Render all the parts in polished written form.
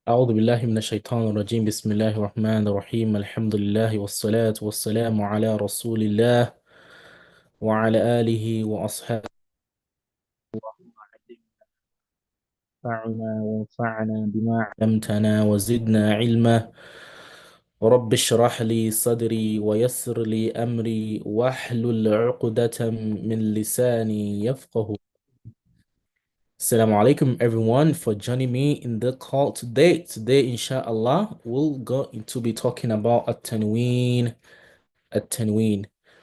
أعوذ بالله من الشيطان الرجيم بسم الله الرحمن الرحيم الحمد لله والصلاة والسلام على رسول الله وعلى آله وأصحابه وانفعنا بما علمتنا وزدنا علما رب اشرح لي صدري ويسر لي أمري واحلل عقدة من لساني يفقه. Assalamu alaikum everyone for joining me in the call today. Today, inshallah, we'll go into be talking about at Tanween.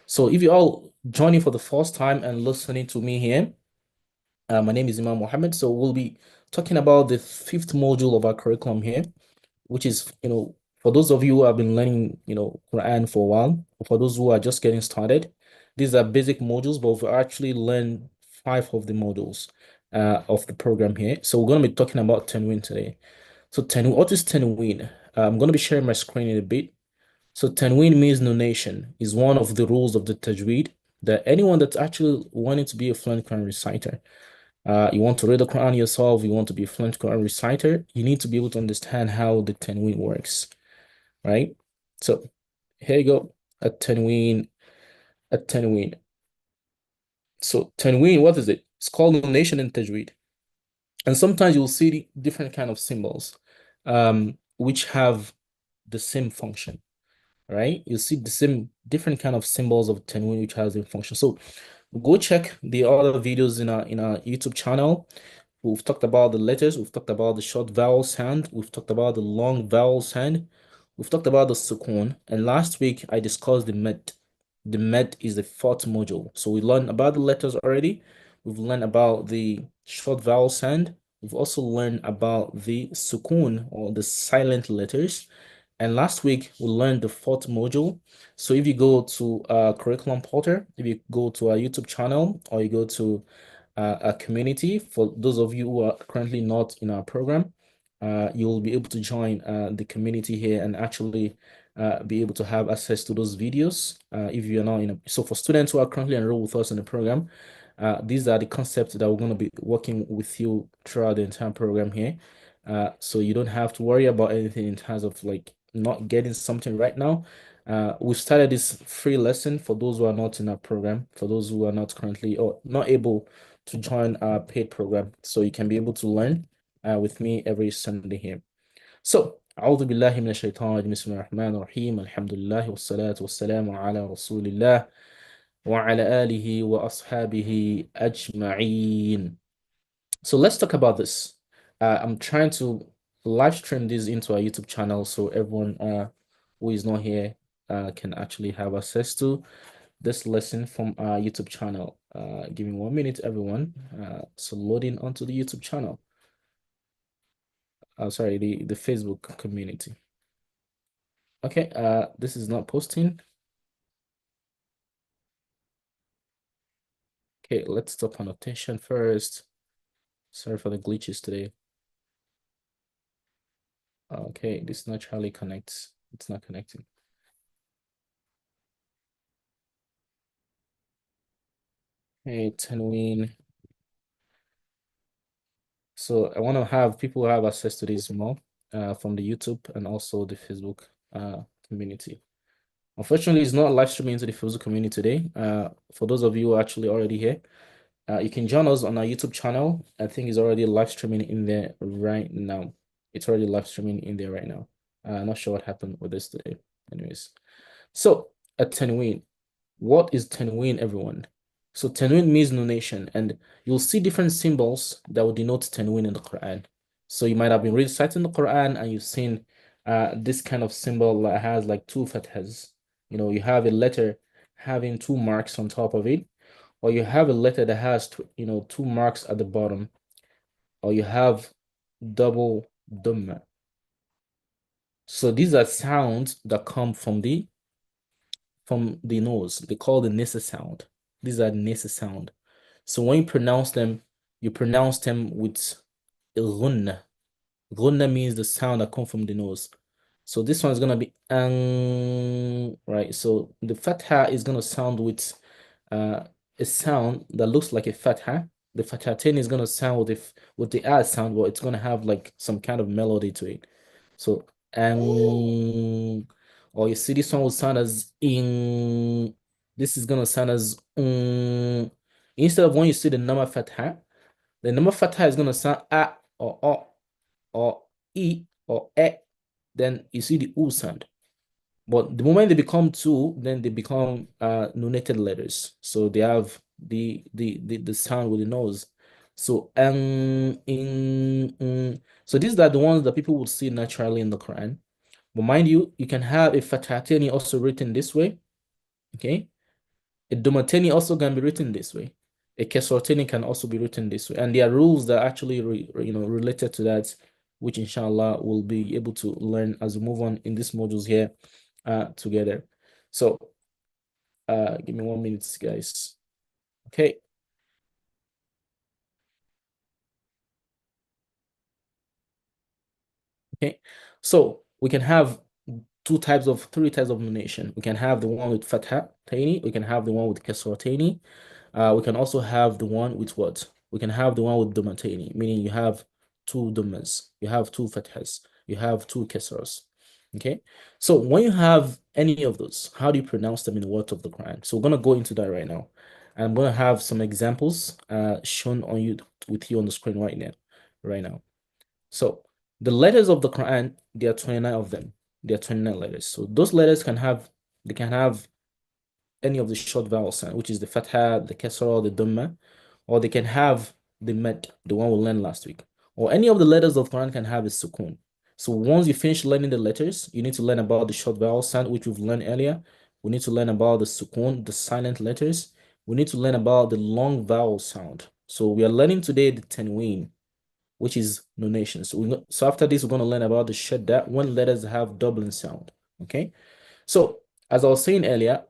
So if you all joining for the first time and listening to me here, my name is Imam Mohammed. So we'll be talking about the fifth module of our curriculum here, which is, for those of you who have been learning, Quran for a while, or for those who are just getting started, these are basic modules, but we've actually learned five of the modules of the program here. So we're going to be talking about Tanween today. So Tanween, what is Tanween? I'm going to be sharing my screen in a bit. So Tanween means nonation is one of the rules of the Tajweed that anyone that's actually wanting to be a fluent Quran reciter, you want to read the Quran yourself, you want to be a fluent Quran reciter, you need to be able to understand how the Tanween works, right? So here you go, at Tanween. So Tanween, what is it? It's called nonation in Tajweed. And sometimes you'll see different kind of symbols, which have the same function. Right? You see the same different kind of symbols of Tanween which has a function. So go check the other videos in our YouTube channel. We've talked about the letters, we've talked about the short vowel sound, we've talked about the long vowel sound, we've talked about the sukun, and last week I discussed the med. The med is the fourth module. So we learned about the letters already. We've learned about the short vowel sound. We've also learned about the sukun or the silent letters. And last week we learned the fourth module. So if you go to curriculum portal, if you go to our YouTube channel, or you go to a community, for those of you who are currently not in our program, you will be able to join the community here and actually be able to have access to those videos. If you're not so for students who are currently enrolled with us in the program, these are the concepts that we're going to be working with you throughout the entire program here. So you don't have to worry about anything in terms of like not getting something right now. We've started this free lesson for those who are not in our program, for those who are not currently or not able to join our paid program. So you can be able to learn with me every Sunday here. So, أعوذ بالله من الشيطان الرجيم بسم الله الرحمن الرحيم الحمد لله والصلاة والسلام على رسول الله وعلى آله وأصحابه أجمعين. So let's talk about this. I'm trying to live stream this into our YouTube channel so everyone who is not here can actually have access to this lesson from our YouTube channel. Give me 1 minute, everyone. So loading onto the YouTube channel. Sorry, the Facebook community. Okay, this is not posting. Okay, let's stop annotation first. Sorry for the glitches today. Okay, this naturally connects. It's not connecting. Hey, Tanween. So I want to have people have access to this more from the YouTube and also the Facebook community. Unfortunately, it's not live streaming into the Facebook community today. For those of you who are actually already here, you can join us on our YouTube channel. I think it's already live streaming in there right now. It's already live streaming in there right now. Not sure what happened with this today. Anyways, so at Tanween, what is Tanween, everyone? So Tanween means nonation, and you'll see different symbols that will denote Tanween in the Quran. So you might have been reciting the Quran and you've seen this kind of symbol that has like two fathas. You have a letter having two marks on top of it, or you have a letter that has two marks at the bottom, or you have double dhamma. So these are sounds that come from the nose. They call the nasa sound. These are the nasa sound. So when you pronounce them with ghunna. Ghunna means the sound that comes from the nose. So this one is gonna be right? So the fatha is gonna sound with a sound that looks like a fatha. The fathatain is gonna sound with the sound, but it's gonna have like some kind of melody to it. So, or you see this one will sound as in. This is gonna sound as instead of when you see the number fatha, the number fatha is gonna sound a or o or e or e. Then you see the u sound. But the moment they become two, then they become nonated letters. So they have the sound with the nose. So so these are the ones that people would see naturally in the Quran. But mind you, you can have a fathatani also written this way. Okay. A domateni also can be written this way. A kesrateni can also be written this way. And there are rules that are actually related to that, which inshallah we'll be able to learn as we move on in these modules here together. So give me 1 minute, guys. Okay. Okay. So we can have three types of notation. We can have the one with fatha tani, we can have the one with kasra tani. We can also have the one with what? We can have the one with dumatani, meaning you have two dummas, you have two fathas, you have two kasras. Okay. So when you have any of those, how do you pronounce them in the words of the Quran? So we're gonna go into that right now. I'm gonna have some examples shown on you with you on the screen right now. Right now. So the letters of the Quran, there are 29 of them. There are 29 letters. So those letters they can have any of the short vowel sound, which is the fatha, the kasra, the dhamma, or they can have the med, the one we learned last week. Or any of the letters of Quran can have a sukun. So once you finish learning the letters, you need to learn about the short vowel sound, which we've learned earlier. We need to learn about the sukun, the silent letters. We need to learn about the long vowel sound. So we are learning today the tanween, which is nonation. So after this, we're going to learn about the shadda when letters have doubling sound. Okay. So as I was saying earlier,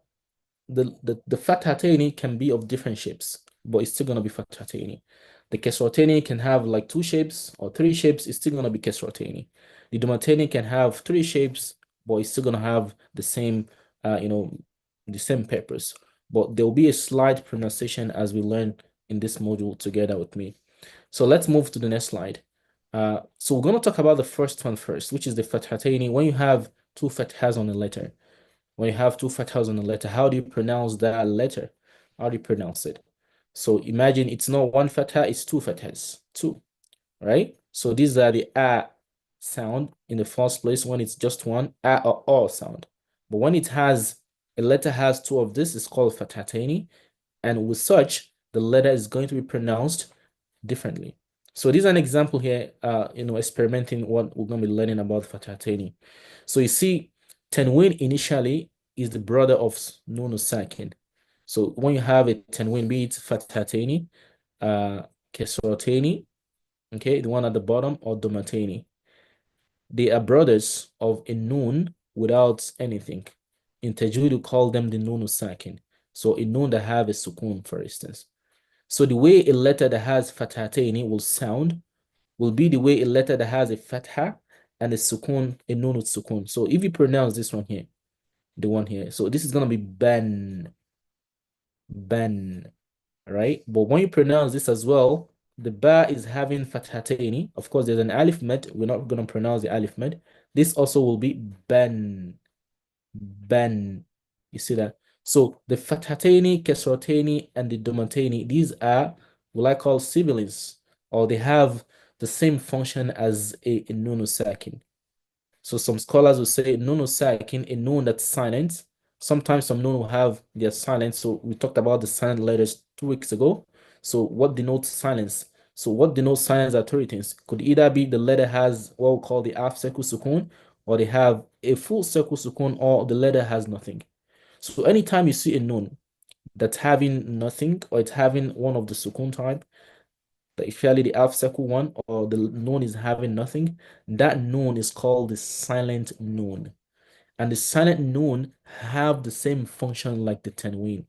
the fathatani can be of different shapes, but it's still going to be fathatani. The kesratani can have like two shapes or three shapes, it's still going to be kesratani. The dumatani can have three shapes, but it's still going to have the same, the same purpose. But there will be a slight pronunciation as we learn in this module together with me. So let's move to the next slide. So we're going to talk about the first one first, which is the fathatani. When you have two fathas on a letter, when you have two fathas on a letter, how do you pronounce that letter? How do you pronounce it? So imagine it's not one fatha, it's two fathas, two, right? So these are the a sound in the first place when it's just one a or o sound. But when a letter has two of this, it's called fathatani. And with such, the letter is going to be pronounced differently. So this is an example here, experimenting what we're going to be learning about Fathatani. So you see, Tanween initially is the brother of Nunu Sakin. So when you have a Tanween, be it Fathatani, Kesratani, okay, the one at the bottom, or Domatani, they are brothers of a Nun without anything. In Tajweed, we call them the Nunu Sakin. So a Nun that have a Sukun, for instance. So the way a letter that has fathatayni will sound will be the way a letter that has a fatha and a sukun, a nun with sukun. So if you pronounce this one here, the one here, so this is gonna be ben, right? But when you pronounce this as well, the ba is having fathatayni. Of course, there's an alif med. We're not gonna pronounce the alif med. This also will be ben. You see that? So the fathatani, kesratani, and the domatani, these are what I call siblings, or they have the same function as a nunu sakin. So some scholars will say nunu sakin, a nun that's silent. Sometimes some nun will have their silence. So we talked about the silent letters 2 weeks ago. So what denotes silence? So what denotes silence are three things. Could either be the letter has what we call the half circle sukun, or they have a full circle sukun, or the letter has nothing. So anytime you see a nun that's having nothing, or it's having one of the sukun type, especially the half circle one, or the nun is having nothing, that nun is called the silent nun. And the silent nun have the same function like the tanween.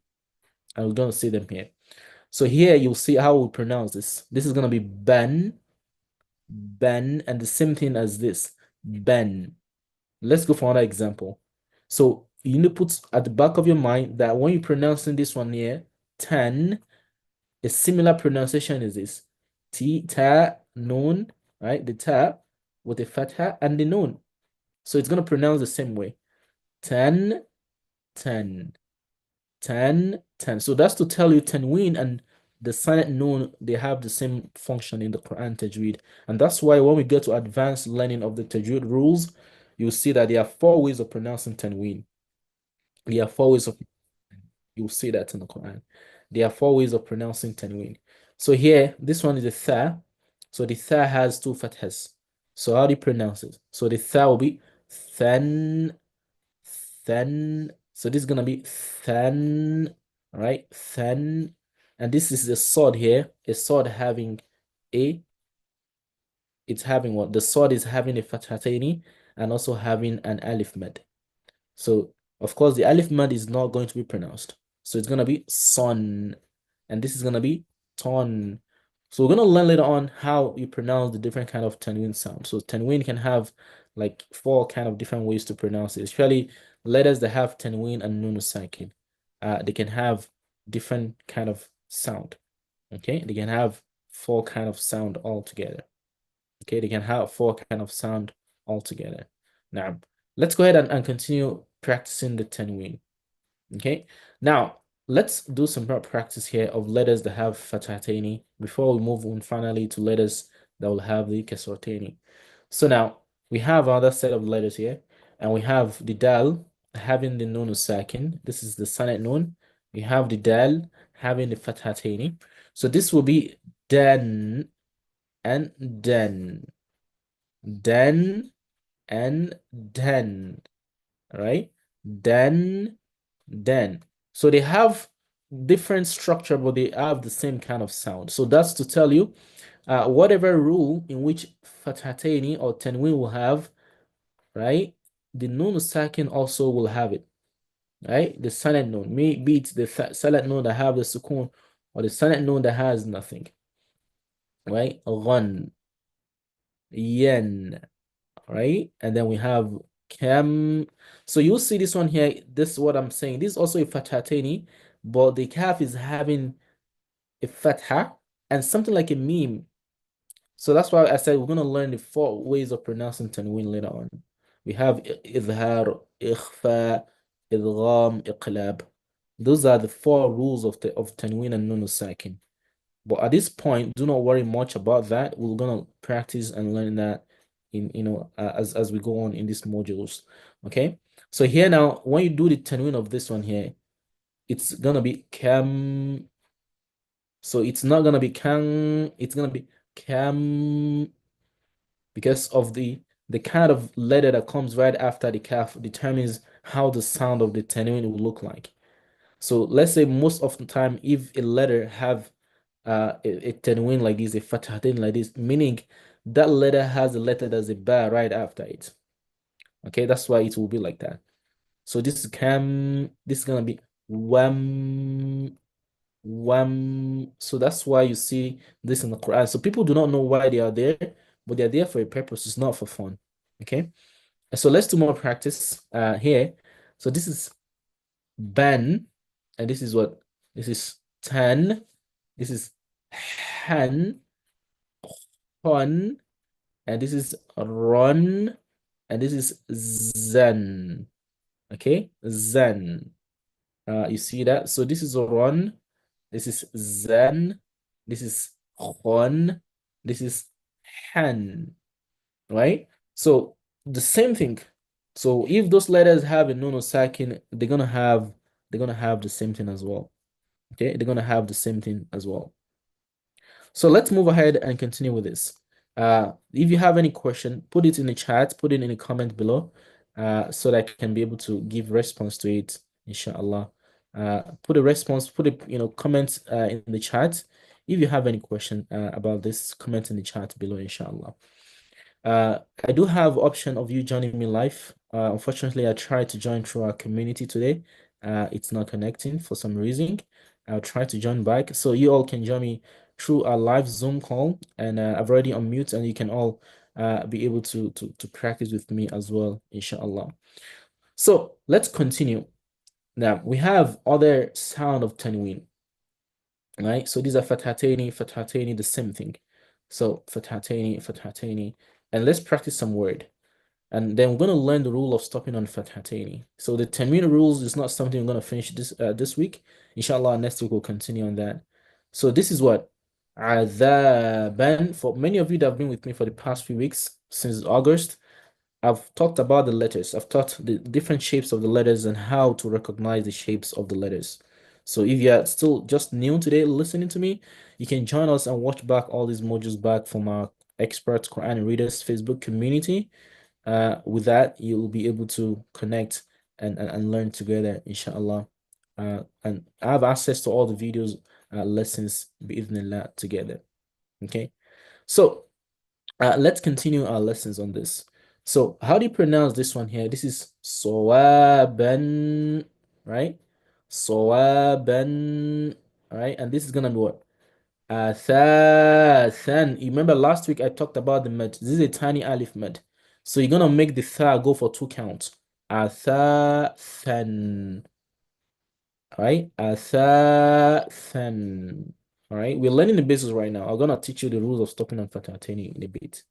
And we're going to see them here. So here you'll see how we pronounce this. This is going to be ben, and the same thing as this, ben. Let's go for another example. So you need to put at the back of your mind that when you're pronouncing this one here, 10, a similar pronunciation is this. Ta, nun, right? The ta with the fatha and the nun. So it's going to pronounce the same way. 10, 10, 10, 10. So that's to tell you Tanween and the silent noon, they have the same function in the Quran Tajweed. And that's why when we get to advanced learning of the Tajweed rules, you'll see that there are 4 ways of pronouncing Tanween. There are 4 ways of, you'll see that in the Quran. There are 4 ways of pronouncing Tanween. So here, this one is a tha. So the tha has 2 fathas. So how do you pronounce it? So the tha will be than, than. So this is gonna be than, right? Than, and this is a sword here. A sword having a, it's having what? The sword is having a fathataini and also having an alif mad. So of course the alif mad is not going to be pronounced. So it's gonna be son, and this is gonna be ton. So we're gonna learn later on how you pronounce the different kind of Tanween sound. So Tanween can have like 4 kind of different ways to pronounce it, especially letters that have Tanween and Nun sakin. They can have different kind of sound. Okay, they can have 4 kind of sound altogether. Okay, they can have 4 kind of sound altogether. Now, let's go ahead and continue practicing the Tanween. Okay, now let's do some more practice here of letters that have fathatani before we move on finally to letters that will have the kasratani. So now we have another set of letters here, and we have the dal having the nun sakin. This is the silent nun. We have the dal having the fathatani. So this will be dan and den, den and den, right? Den, den. So they have different structure, but they have the same kind of sound. So that's to tell you, whatever rule in which fathatani or tanween will have, right? The nun sakin also will have it, right? The silent nun, maybe it's the silent nun that have the sukun or the silent nun that has nothing, right? Ghan, yen, right? And then we have Kam. So you'll see this one here. This is what I'm saying. This is also a fathatani, but the kaf is having a fatha and something like a meme. So that's why I said we're going to learn the 4 ways of pronouncing tanween later on. We have idhar, ikhfa, idgham, iqlab. Those are the 4 rules of tanween and nun sakin. But at this point, do not worry much about that. We're gonna practice and learn that in as we go on in these modules. Okay. So here now, when you do the tanween of this one here, it's gonna be cam. So it's not gonna be can. It's gonna be cam because of the kind of letter that comes right after the kaf determines how the sound of the tanween will look like. So let's say most of the time, if a letter have a tanween like this, a fathatain like this, meaning that letter has a letter that's a ba right after it. Okay, that's why it will be like that. So this cam, this is gonna be wam, wam. So that's why you see this in the Quran. So people do not know why they are there, but they're there for a purpose. It's not for fun. Okay. So let's do more practice here. So this is ban, and this is what? This is tan. This is han, hon, and this is run, and this is zen. Okay, zen. You see that? So this is run, this is zen, this is hon, this is han, right? So the same thing. So if those letters have a nono sakin, they're gonna have the same thing as well. Okay, they're gonna have the same thing as well. So let's move ahead and continue with this. If you have any question, put it in the chat, put it in the comment below, so that I can be able to give response to it, inshallah. Put a response, put a comment in the chat. If you have any question about this, comment in the chat below, inshallah. I do have option of you joining me live. Unfortunately, I tried to join through our community today. It's not connecting for some reason. I'll try to join back. So you all can join me through our live Zoom call. And I've already unmuted, and you can all be able to practice with me as well, inshallah. So let's continue. Now we have other sound of tanween, right? So these are fathatani, the same thing. So fathatani, and let's practice some word. And then we're going to learn the rule of stopping on Fathataini. So the 10-minute rules is not something we're going to finish this week. Inshallah, next week we'll continue on that. So this is what Adhaban. For many of you that have been with me for the past few weeks, since August, I've talked about the letters. I've taught the different shapes of the letters and how to recognize the shapes of the letters. So if you're still just new today listening to me, you can join us and watch back all these modules back from our expert Quran readers Facebook community. With that, you'll be able to connect and learn together, inshallah. And have access to all the videos, lessons, bi'idhnillah, together. Okay, so let's continue our lessons on this. So how do you pronounce this one here? This is sawaban, right? Sawaban, right? And this is gonna be what? Than. You remember last week I talked about the med. This is a tiny alif med. So you're gonna make the tha go for 2 counts. Athathan. Alright? Athathan. Alright? We're learning the basics right now. I'm gonna teach you the rules of stopping and fatahataini in a bit.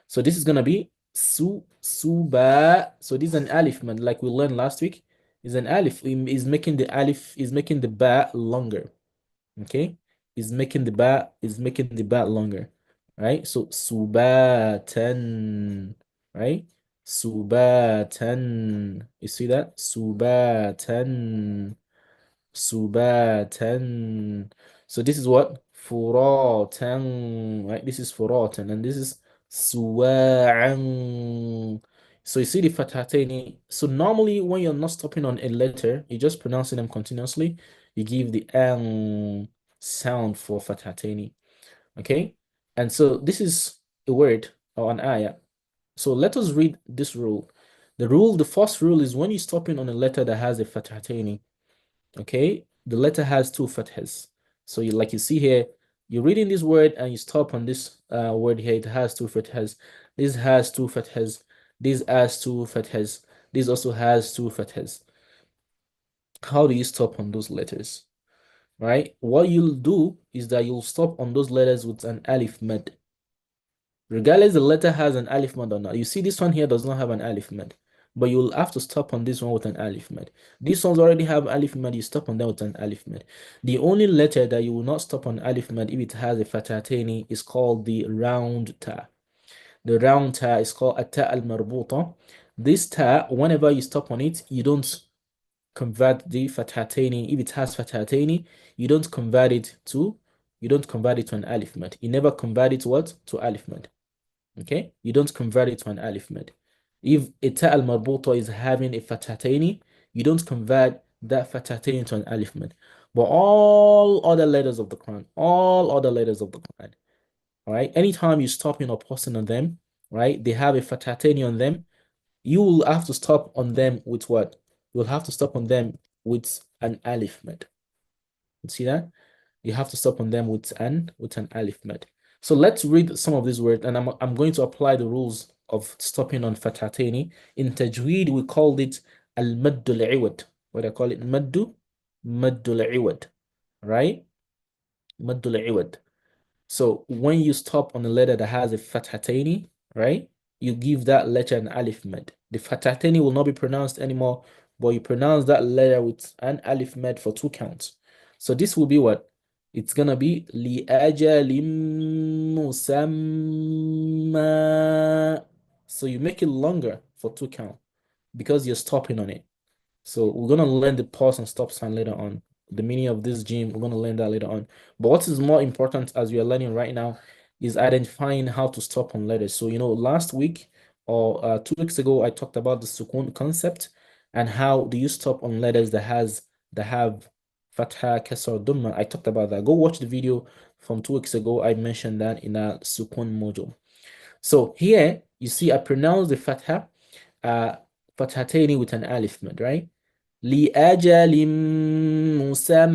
So this is gonna be suba. So this is an alif med, like we learned last week. Is an alif. Is making the alif, is making the ba longer. Okay, is making the ba longer, right? So subatan, right? Subatan. You see that? Subatan. Subatan. So this is what? Furatan, right? This is furatan, and this is suwa'an. So you see the fathatani. So normally when you're not stopping on a letter, you're just pronouncing them continuously. You give the ang sound for fathatani. Okay? And so this is a word or an ayah. So let us read this rule. The first rule is when you're stopping on a letter that has a fathatani, okay, the letter has 2 fathas. So you, like you see here, you're reading this word and you stop on this word here. It has 2 fathas. This has 2 fathas. This has 2 fathas. This also has 2 fathas. How do you stop on those letters? Right? What you'll do is that you'll stop on those letters with an alif mad. Regardless the letter has an alif mad or not. You see this one here does not have an alif mad, but you'll have to stop on this one with an alif mad. These ones already have alif mad, you stop on them with an alif mad. The only letter that you will not stop on alif mad if it has a fathatani is called the round ta. The round ta is called at-ta al-marbuta. This ta, whenever you stop on it, you don't convert the fathatani. If it has fathatani, you don't convert it to an alif mad. You never convert it to what? To alif mad. Okay, you don't convert it to an alif mad. If ita al marbuta is having a fathatani, you don't convert that fathatani to an alif mad. But all other letters of the Quran, all other letters of the Quran, all right, anytime you stop in or pausing on them, right, they have a fathatani on them, you will have to stop on them with what? You'll have to stop on them with an alif mad. You see that? You have to stop on them with an alif mad. So let's read some of these words, and I'm going to apply the rules of stopping on fathatani. In Tajweed, we called it al-maddu al-iwad. What I call it? Maddu al-iwad, right? Maddu al-iwad. So when you stop on a letter that has a fathatani, right? You give that letter an alif mad. The fathatani will not be pronounced anymore, but you pronounce that letter with an alif mad for 2 counts. So this will be what? It's gonna be لِأَجَلٍ مُسَمَّى. So you make it longer for 2 count because you're stopping on it. So we're gonna learn the pause and stop sign later on. The meaning of this gym, we're gonna learn that later on. But what is more important as we are learning right now is identifying how to stop on letters. So last week or 2 weeks ago, I talked about the sukun concept and how do you stop on letters that have fatha, kasra, dhamma. I talked about that. Go watch the video from 2 weeks ago. I mentioned that in a sukun module. So here you see I pronounce the fatha fathatayni with an alif mad, right? لِأَجَلٍ مُسَمَّى.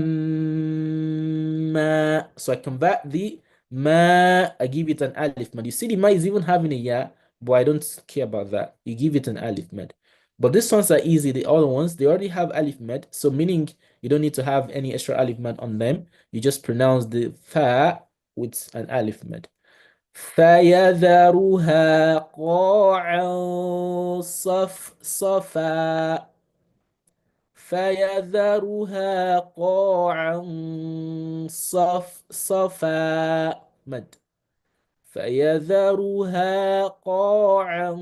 So I convert the ma, I give it an alif mad. You see the ma is even having a ya, but I don't care about that. You give it an alif mad. But these ones are easy. The other ones, they already have alif mad. So meaning you don't need to have any extra alif mad on them. You just pronounce the fa with an alif mad. فيذرها قاعا صفصفا فيذرها قاعا صفصفا مد فيذرها قاعا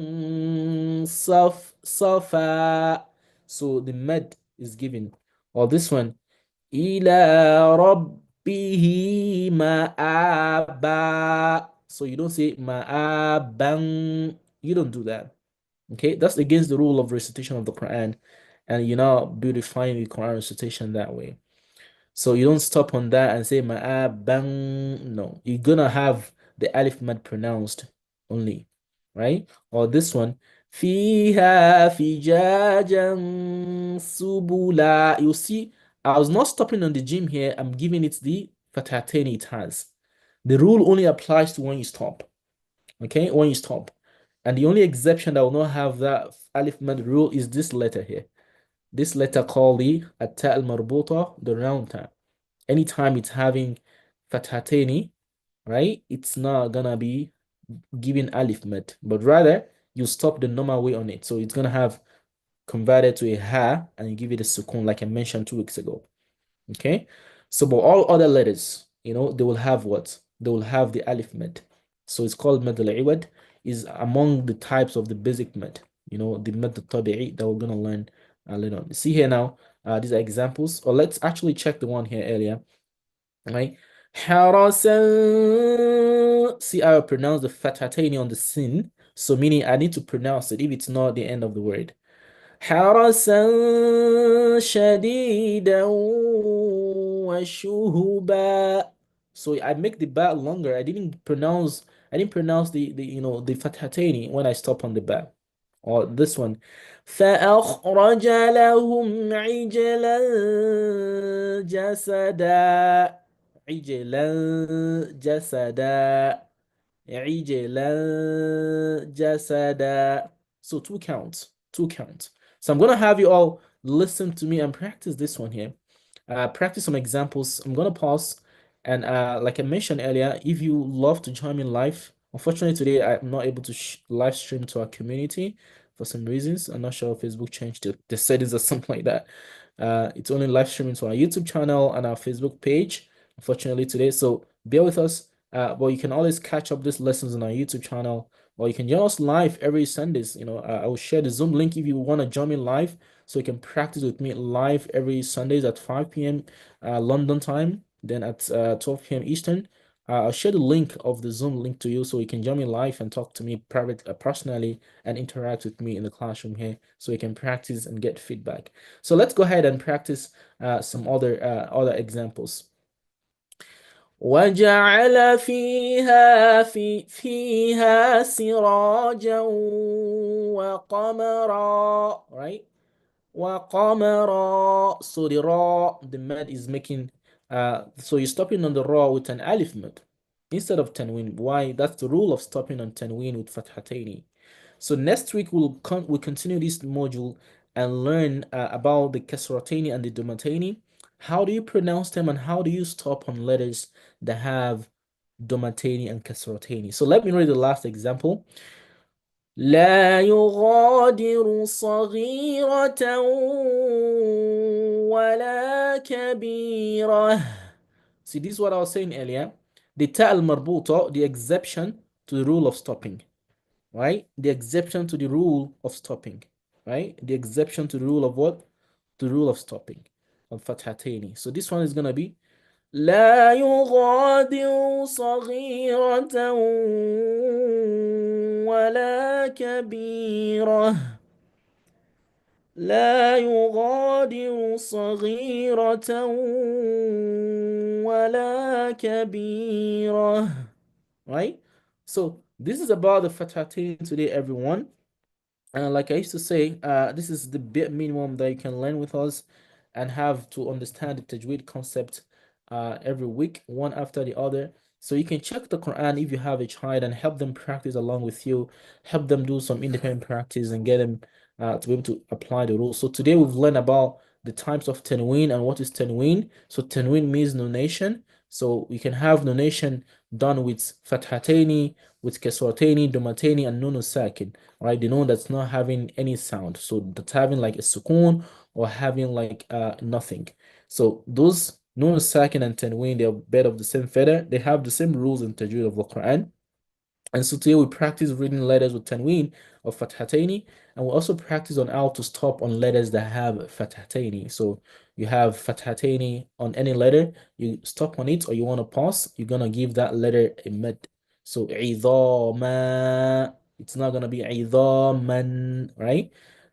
صفصفا. So the mad is given. Or this one, إلى ربه مآبا. So you don't say مآبا. You don't do that. Okay, that's against the rule of recitation of the Quran, and you're not beautifying the Quran recitation that way. So you don't stop on that and say ma'abang. No, you're gonna have the alif mad pronounced only, right? Or this one, fiha fijajan subula. You see, I was not stopping on the gym here. I'm giving it the fathatain it has. The rule only applies to when you stop. Okay, when you stop. And the only exception that will not have that alif mad rule is this letter here. This letter called the at-ta al-marbuta, the round ta. Anytime it's having fathateni, right? It's not gonna be giving alif mad, but rather you stop the normal way on it. So it's gonna have converted to a ha and you give it a sukun like I mentioned 2 weeks ago. Okay, so but all other letters, they will have what? They will have the alif mad. So it's called mad al-iwad, is among the types of the basic mad, the mad al-tabi'i that we're gonna learn later on. See here now, these are examples, or let's actually check the one here earlier, right? Harasan. See, I will pronounce the fathatani on the sin, so meaning I need to pronounce it if it's not the end of the word. حرسا شديدا وشهبا. So I make the ba longer. I didn't pronounce the fathatani when I stop on the ba. Or this one. فأخرج لهم عجلا جسدا. عجلا جسدا. عجلا جسدا. So two counts, two counts. So I'm gonna have you all listen to me and practice this one here. Practice some examples. I'm gonna pause, and like I mentioned earlier, if you love to join me live, unfortunately today I'm not able to live stream to our community for some reasons. I'm not sure if Facebook changed the settings or something like that. It's only live streaming to our YouTube channel and our Facebook page, unfortunately today. So bear with us. But you can always catch up these lessons on our YouTube channel, or you can join us live every Sundays. I will share the Zoom link if you want to join me live, so you can practice with me live every Sundays at 5 p.m. London time, then at 12 p.m. Eastern. I'll share the link of the Zoom link to you, so you can join me live and talk to me personally, and interact with me in the classroom here, so you can practice and get feedback. So let's go ahead and practice some other examples. وجعل فيها سراجا وقمرا, right? وقمرا. So the ra, the mad is making, so you're stopping on the ra with an alif mad instead of tanween. Why? That's the rule of stopping on tanween with fathataini. So next week we'll continue this module and learn about the kasratani and the domatani. How do you pronounce them and how do you stop on letters that have domatani and kasratani? So let me read the last example. لا يغادر صغيرة ولا كبيرة. See, this is what I was saying earlier. The ta al-marbuta, the exception to the rule of stopping, right? The exception to the rule of stopping, right? The exception to the rule of what? The rule of stopping of fathatani. So this one is gonna be لا يغادر صغيرة ولا كبيرة. لا يغادر صغيرة ولا كبيرة. Right? So this is about the fathatin today, everyone. Like I used to say, this is the bare minimum that you can learn with us and have to understand the Tajweed concept every week, one after the other. So you can check the Quran if you have a child and help them practice along with you, help them do some independent practice and get them to be able to apply the rules. So today we've learned about the types of Tanween and what is Tanween. So Tanween means nonation. So you can have nonation done with fathataini, with kasrataini, domataini, and nun sakin, right? The nun that's not having any sound. So that's having like a sukoon or having like nothing. So those nun sakin and tanween, they're bed of the same feather. They have the same rules in tajweed of the Quran. And so today we practice reading letters with tanween of fathataini, and we also practice on how to stop on letters that have fathataini. So you have fathataini on any letter, you stop on it or you want to pause, you're gonna give that letter a mid. So idhama, it's not gonna be idhaman, right?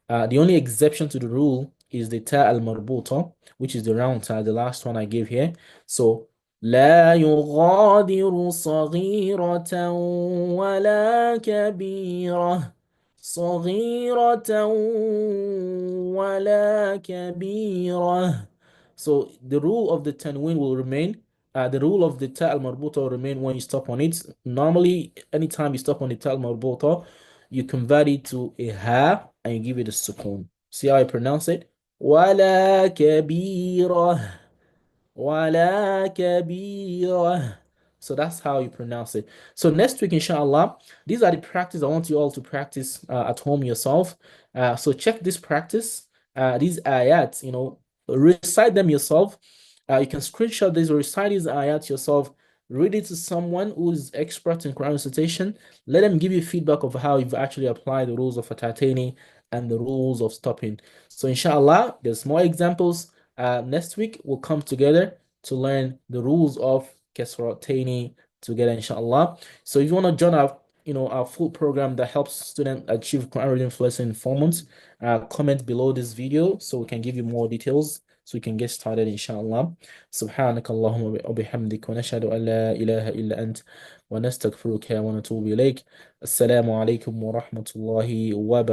The only exception to the rule is the ta al-marbuta, which is the round ta, the last one I gave here. So لا يغادر صغيرة ولا كبيرة صغيرة ولا كبيرة. So the rule of the tanween will remain. The rule of the ta al marbuta will remain when you stop on it. Normally, anytime you stop on the ta al marbuta, you convert it to a ha and you give it a sukoon. See how I pronounce it? ولا كبيرة. ولا كبيرة. So that's how you pronounce it. So next week, inshallah, these are the practice I want you all to practice at home yourself. So check this practice, these ayats, recite them yourself. You can screenshot this or recite these ayats yourself. Read it to someone who is expert in Quran recitation. Let them give you feedback of how you've actually applied the rules of Fatatini and the rules of stopping. So inshallah, there's more examples. Next week, we'll come together to learn the rules of Kesratani together, inshallah. So if you want to join our full program that helps students achieve Quran reading fluency in 4 months, comment below this video so we can give you more details so we can get started, inshallah. سبحانك اللهم وبحمدك ونشهد أن لا إله إلا أنت ونستغفرك ونتوب إليك. السلام عليكم ورحمة الله وبركاته.